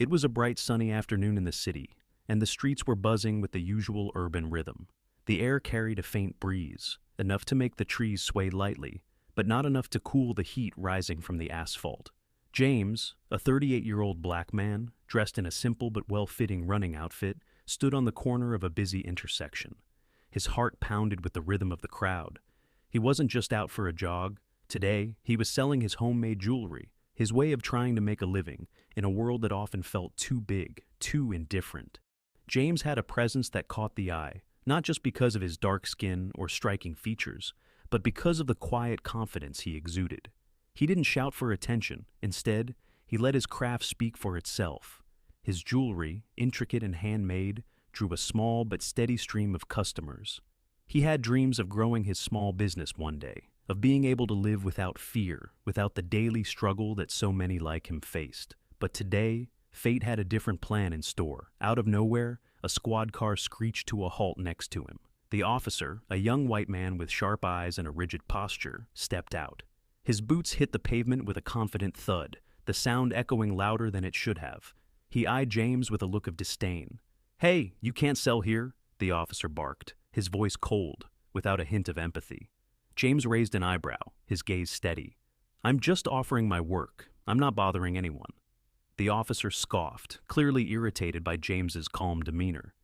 It was a bright sunny afternoon in the city, and the streets were buzzing with the usual urban rhythm. The air carried a faint breeze, enough to make the trees sway lightly, but not enough to cool the heat rising from the asphalt. James, a 38-year-old black man, dressed in a simple but well-fitting running outfit, stood on the corner of a busy intersection. His heart pounded with the rhythm of the crowd. He wasn't just out for a jog. Today, he was selling his homemade jewelry, his way of trying to make a living in a world that often felt too big, too indifferent. James had a presence that caught the eye, not just because of his dark skin or striking features, but because of the quiet confidence he exuded. He didn't shout for attention. Instead, he let his craft speak for itself. His jewelry, intricate and handmade, drew a small but steady stream of customers. He had dreams of growing his small business one day, of being able to live without fear, without the daily struggle that so many like him faced. But today, fate had a different plan in store. Out of nowhere, a squad car screeched to a halt next to him. The officer, a young white man with sharp eyes and a rigid posture, stepped out. His boots hit the pavement with a confident thud, the sound echoing louder than it should have. He eyed James with a look of disdain. "Hey, you can't sell here," the officer barked, his voice cold, without a hint of empathy. James raised an eyebrow, his gaze steady. "I'm just offering my work. I'm not bothering anyone." The officer scoffed, clearly irritated by James's calm demeanor.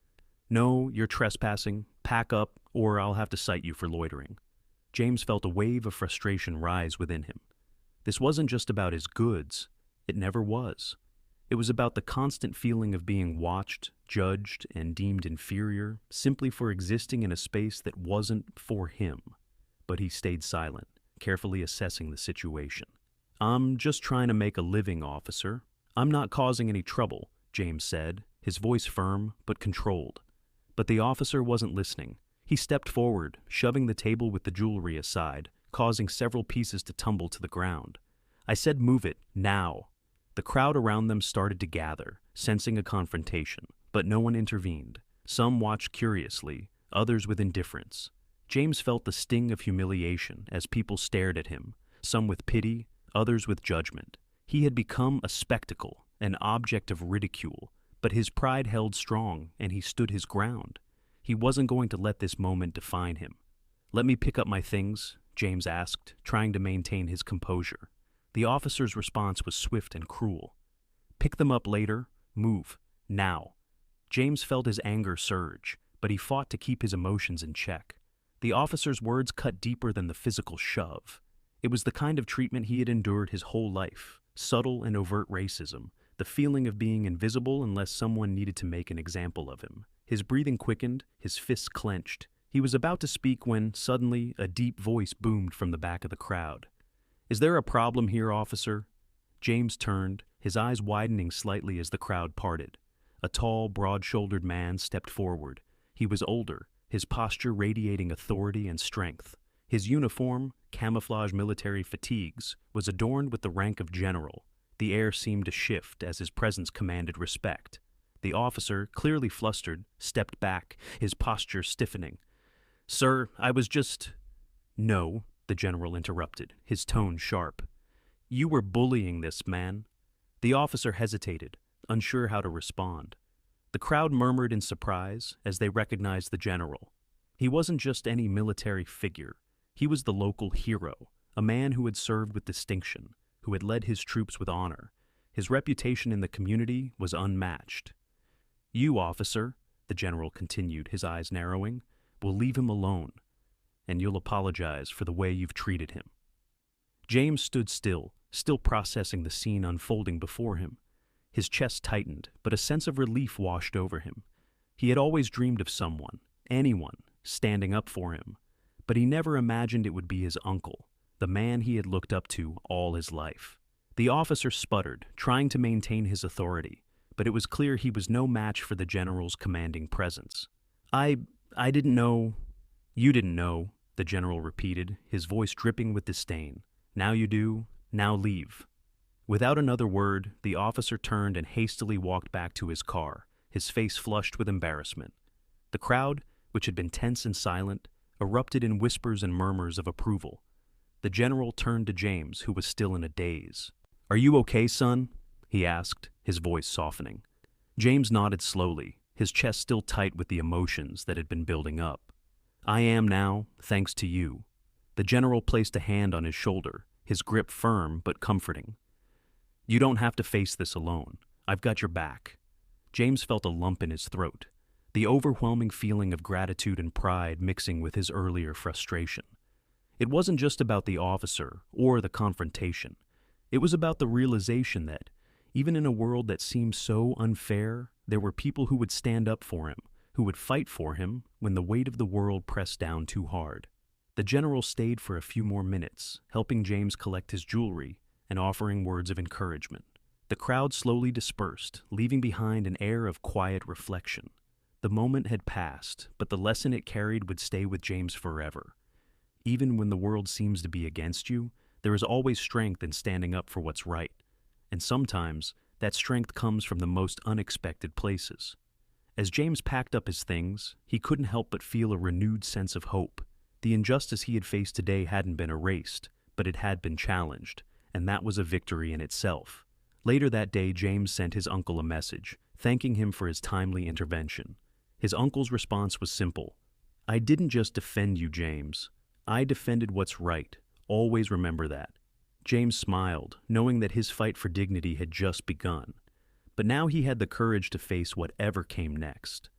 "No, you're trespassing. Pack up, or I'll have to cite you for loitering." James felt a wave of frustration rise within him. This wasn't just about his goods. It never was. It was about the constant feeling of being watched, judged, and deemed inferior simply for existing in a space that wasn't for him. But he stayed silent, carefully assessing the situation. "I'm just trying to make a living, officer. I'm not causing any trouble," James said, his voice firm but controlled. But the officer wasn't listening. He stepped forward, shoving the table with the jewelry aside, causing several pieces to tumble to the ground. "I said move it, now." The crowd around them started to gather, sensing a confrontation, but no one intervened. Some watched curiously, others with indifference. James felt the sting of humiliation as people stared at him, some with pity, others with judgment. He had become a spectacle, an object of ridicule, but his pride held strong and he stood his ground. He wasn't going to let this moment define him. "Let me pick up my things," James asked, trying to maintain his composure. The officer's response was swift and cruel. "Pick them up later. Move. Now." James felt his anger surge, but he fought to keep his emotions in check. The officer's words cut deeper than the physical shove. It was the kind of treatment he had endured his whole life, subtle and overt racism, the feeling of being invisible unless someone needed to make an example of him. His breathing quickened, his fists clenched. He was about to speak when, suddenly, a deep voice boomed from the back of the crowd. "Is there a problem here, officer?" James turned, his eyes widening slightly as the crowd parted. A tall, broad-shouldered man stepped forward. He was older, his posture radiating authority and strength. His uniform, camouflage military fatigues, was adorned with the rank of general. The air seemed to shift as his presence commanded respect. The officer, clearly flustered, stepped back, his posture stiffening. "Sir, I was just—" "No," the general interrupted, his tone sharp. "You were bullying this man." The officer hesitated, unsure how to respond. The crowd murmured in surprise as they recognized the general. He wasn't just any military figure. He was the local hero, a man who had served with distinction, who had led his troops with honor. His reputation in the community was unmatched. "You, officer," the general continued, his eyes narrowing, "will leave him alone, and you'll apologize for the way you've treated him." James stood still processing the scene unfolding before him. His chest tightened, but a sense of relief washed over him. He had always dreamed of someone, anyone, standing up for him, but he never imagined it would be his uncle, the man he had looked up to all his life. The officer sputtered, trying to maintain his authority, but it was clear he was no match for the general's commanding presence. I didn't know." "You didn't know," the general repeated, his voice dripping with disdain. "Now you do. Now leave." Without another word, the officer turned and hastily walked back to his car, his face flushed with embarrassment. The crowd, which had been tense and silent, erupted in whispers and murmurs of approval. The general turned to James, who was still in a daze. "Are you okay, son?" he asked, his voice softening. James nodded slowly, his chest still tight with the emotions that had been building up. I am now, thanks to you. The general placed a hand on his shoulder, his grip firm but comforting. You don't have to face this alone. I've got your back. James felt a lump in his throat, the overwhelming feeling of gratitude and pride mixing with his earlier frustration. It wasn't just about the officer or the confrontation. It was about the realization that, even in a world that seemed so unfair, there were people who would stand up for him, who would fight for him when the weight of the world pressed down too hard. The general stayed for a few more minutes, helping James collect his jewelry and offering words of encouragement. The crowd slowly dispersed, leaving behind an air of quiet reflection. The moment had passed, but the lesson it carried would stay with James forever. Even when the world seems to be against you, there is always strength in standing up for what's right. And sometimes, that strength comes from the most unexpected places. As James packed up his things, he couldn't help but feel a renewed sense of hope. The injustice he had faced today hadn't been erased, but it had been challenged, and that was a victory in itself. Later that day, James sent his uncle a message, thanking him for his timely intervention. His uncle's response was simple. I didn't just defend you, James. I defended what's right. Always remember that. James smiled, knowing that his fight for dignity had just begun. But now he had the courage to face whatever came next.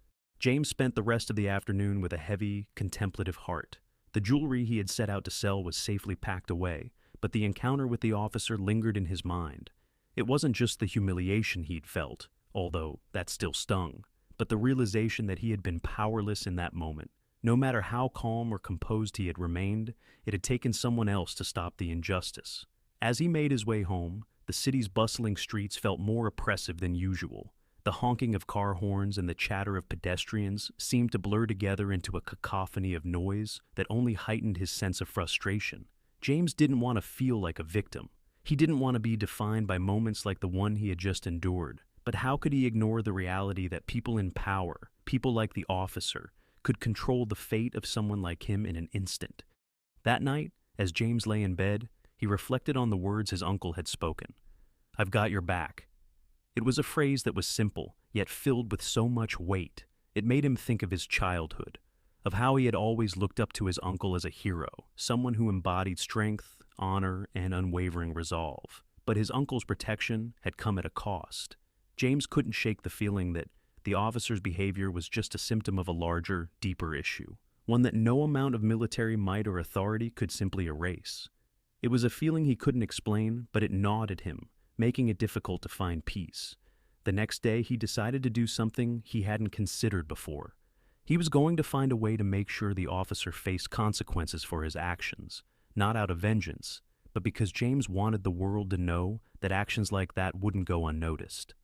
James spent the rest of the afternoon with a heavy, contemplative heart. The jewelry he had set out to sell was safely packed away, but the encounter with the officer lingered in his mind. It wasn't just the humiliation he'd felt, although that still stung, but the realization that he had been powerless in that moment. No matter how calm or composed he had remained, it had taken someone else to stop the injustice. As he made his way home, the city's bustling streets felt more oppressive than usual. The honking of car horns and the chatter of pedestrians seemed to blur together into a cacophony of noise that only heightened his sense of frustration. James didn't want to feel like a victim. He didn't want to be defined by moments like the one he had just endured. But how could he ignore the reality that people in power, people like the officer, could control the fate of someone like him in an instant? That night, as James lay in bed, he reflected on the words his uncle had spoken. I've got your back. It was a phrase that was simple, yet filled with so much weight. It made him think of his childhood, of how he had always looked up to his uncle as a hero, someone who embodied strength, honor, and unwavering resolve. But his uncle's protection had come at a cost. James couldn't shake the feeling that the officer's behavior was just a symptom of a larger, deeper issue, one that no amount of military might or authority could simply erase. It was a feeling he couldn't explain, but it gnawed at him, making it difficult to find peace. The next day, he decided to do something he hadn't considered before. He was going to find a way to make sure the officer faced consequences for his actions, not out of vengeance, but because James wanted the world to know that actions like that wouldn't go unnoticed.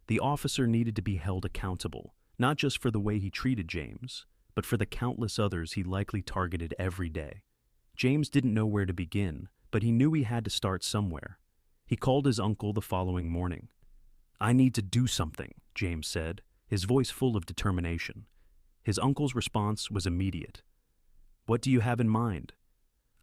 The officer needed to be held accountable, not just for the way he treated James, but for the countless others he likely targeted every day. James didn't know where to begin, but he knew he had to start somewhere. He called his uncle the following morning. I need to do something, James said, his voice full of determination. His uncle's response was immediate. What do you have in mind?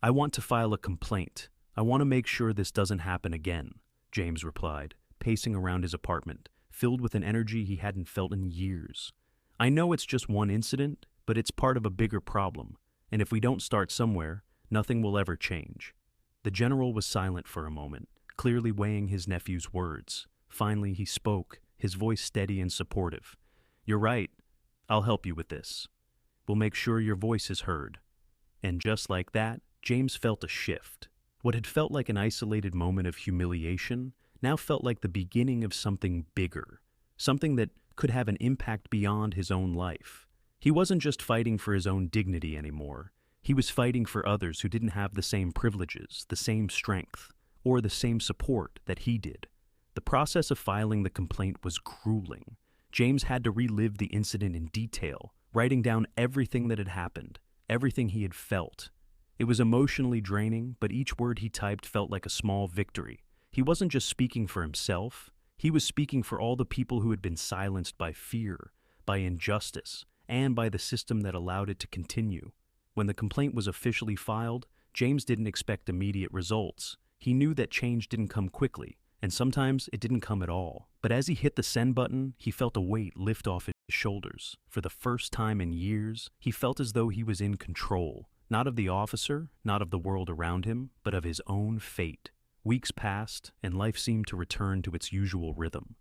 I want to file a complaint. I want to make sure this doesn't happen again, James replied, pacing around his apartment, filled with an energy he hadn't felt in years. I know it's just one incident, but it's part of a bigger problem, and if we don't start somewhere, nothing will ever change. The general was silent for a moment, clearly weighing his nephew's words. Finally, he spoke, his voice steady and supportive. You're right. I'll help you with this. We'll make sure your voice is heard. And just like that, James felt a shift. What had felt like an isolated moment of humiliation now felt like the beginning of something bigger, something that could have an impact beyond his own life. He wasn't just fighting for his own dignity anymore. He was fighting for others who didn't have the same privileges, the same strength, or the same support that he did. The process of filing the complaint was grueling. James had to relive the incident in detail, writing down everything that had happened, everything he had felt. It was emotionally draining, but each word he typed felt like a small victory. He wasn't just speaking for himself, he was speaking for all the people who had been silenced by fear, by injustice, and by the system that allowed it to continue. When the complaint was officially filed, James didn't expect immediate results. He knew that change didn't come quickly, and sometimes it didn't come at all. But as he hit the send button, he felt a weight lift off his shoulders. For the first time in years, he felt as though he was in control, not of the officer, not of the world around him, but of his own fate. Weeks passed, and life seemed to return to its usual rhythm.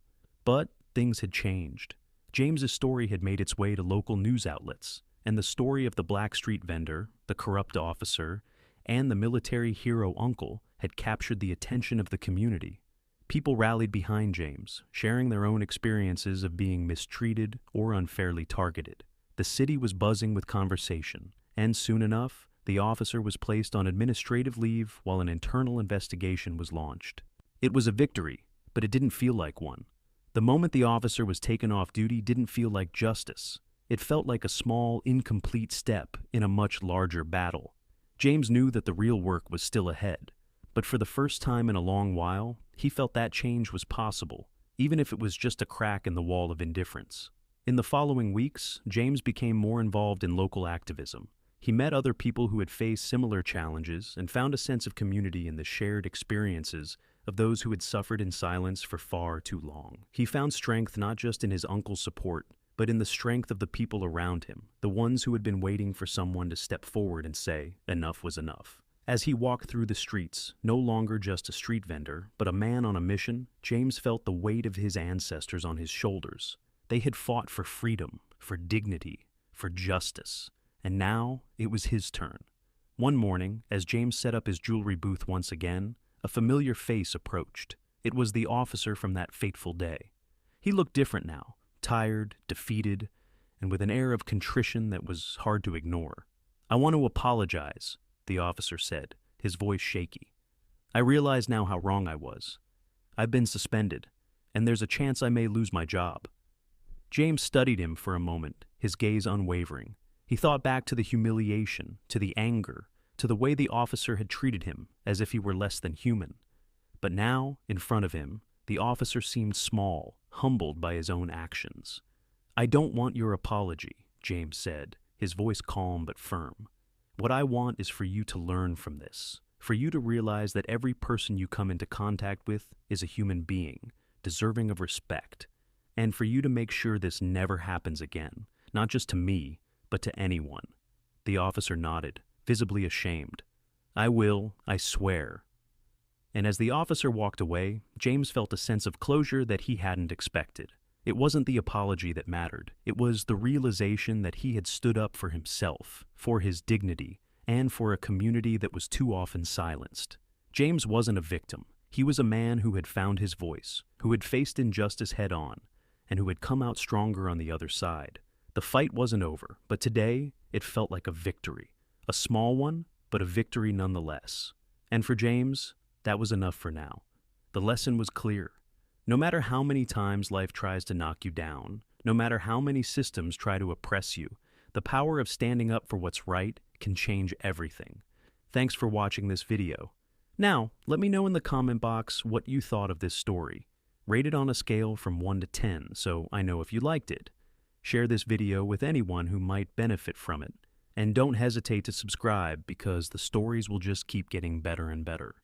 But things had changed. James's story had made its way to local news outlets, and the story of the black street vendor, the corrupt officer, and the military hero uncle had captured the attention of the community. People rallied behind James, sharing their own experiences of being mistreated or unfairly targeted. The city was buzzing with conversation, and soon enough, the officer was placed on administrative leave while an internal investigation was launched. It was a victory, but it didn't feel like one. The moment the officer was taken off duty didn't feel like justice. It felt like a small, incomplete step in a much larger battle. James knew that the real work was still ahead, but for the first time in a long while, he felt that change was possible, even if it was just a crack in the wall of indifference. In the following weeks, James became more involved in local activism. He met other people who had faced similar challenges and found a sense of community in the shared experiences of those who had suffered in silence for far too long. He found strength not just in his uncle's support, but in the strength of the people around him, the ones who had been waiting for someone to step forward and say, enough was enough. As he walked through the streets, no longer just a street vendor, but a man on a mission, James felt the weight of his ancestors on his shoulders. They had fought for freedom, for dignity, for justice, and now it was his turn. One morning, as James set up his jewelry booth once again, a familiar face approached. It was the officer from that fateful day. He looked different now, tired, defeated, and with an air of contrition that was hard to ignore. "I want to apologize," the officer said, his voice shaky. "I realize now how wrong I was. I've been suspended, and there's a chance I may lose my job." James studied him for a moment, his gaze unwavering. He thought back to the humiliation, to the anger, to the way the officer had treated him, as if he were less than human. But now, in front of him, the officer seemed small, humbled by his own actions. "I don't want your apology," James said, his voice calm but firm. "What I want is for you to learn from this, for you to realize that every person you come into contact with is a human being, deserving of respect, and for you to make sure this never happens again, not just to me, but to anyone." The officer nodded, visibly ashamed. "I will, I swear." And as the officer walked away, James felt a sense of closure that he hadn't expected. It wasn't the apology that mattered. It was the realization that he had stood up for himself, for his dignity, and for a community that was too often silenced. James wasn't a victim. He was a man who had found his voice, who had faced injustice head-on, and who had come out stronger on the other side. The fight wasn't over, but today it felt like a victory. A small one, but a victory nonetheless. And for James, that was enough for now. The lesson was clear. No matter how many times life tries to knock you down, no matter how many systems try to oppress you, the power of standing up for what's right can change everything. Thanks for watching this video. Now, let me know in the comment box what you thought of this story. Rate it on a scale from 1 to 10 so I know if you liked it. Share this video with anyone who might benefit from it. And don't hesitate to subscribe because the stories will just keep getting better and better.